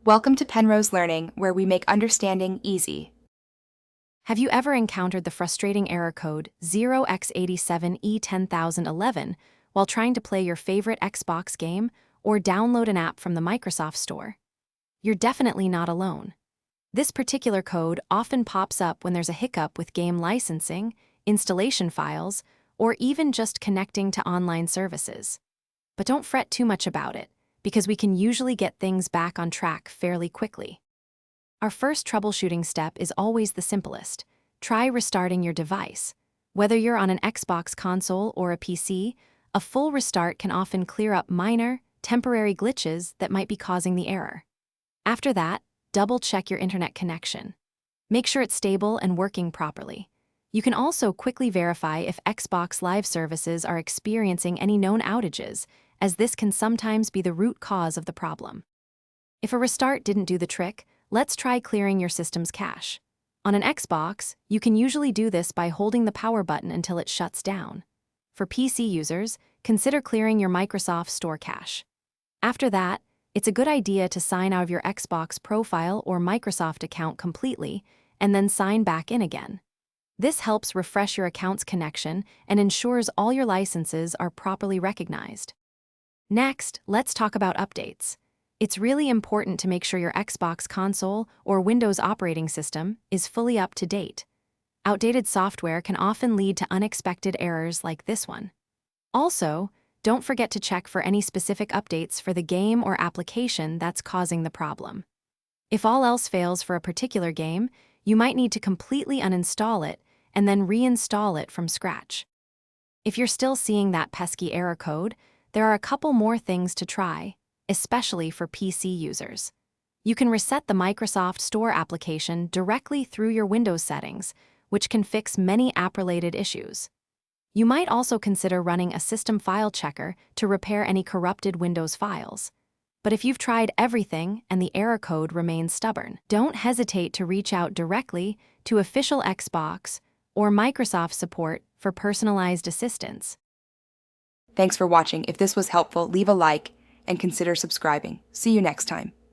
Welcome to Penrose Learning, where we make understanding easy. Have you ever encountered the frustrating error code 0x87e10011 while trying to play your favorite Xbox game or download an app from the Microsoft Store? You're definitely not alone. This particular code often pops up when there's a hiccup with game licensing, installation files, or even just connecting to online services. But don't fret too much about it, because we can usually get things back on track fairly quickly. Our first troubleshooting step is always the simplest. Try restarting your device. Whether you're on an Xbox console or a PC, a full restart can often clear up minor, temporary glitches that might be causing the error. After that, double-check your internet connection. Make sure it's stable and working properly. You can also quickly verify if Xbox Live services are experiencing any known outages, as this can sometimes be the root cause of the problem. If a restart didn't do the trick, let's try clearing your system's cache. On an Xbox, you can usually do this by holding the power button until it shuts down. For PC users, consider clearing your Microsoft Store cache. After that, it's a good idea to sign out of your Xbox profile or Microsoft account completely, and then sign back in again. This helps refresh your account's connection and ensures all your licenses are properly recognized. Next, let's talk about updates. It's really important to make sure your Xbox console or Windows operating system is fully up to date. Outdated software can often lead to unexpected errors like this one. Also, don't forget to check for any specific updates for the game or application that's causing the problem. If all else fails for a particular game, you might need to completely uninstall it and then reinstall it from scratch. If you're still seeing that pesky error code, there are a couple more things to try, especially for PC users. You can reset the Microsoft Store application directly through your Windows settings, which can fix many app-related issues. You might also consider running a system file checker to repair any corrupted Windows files. But if you've tried everything and the error code remains stubborn, don't hesitate to reach out directly to official Xbox or Microsoft support for personalized assistance. Thanks for watching. If this was helpful, leave a like and consider subscribing. See you next time.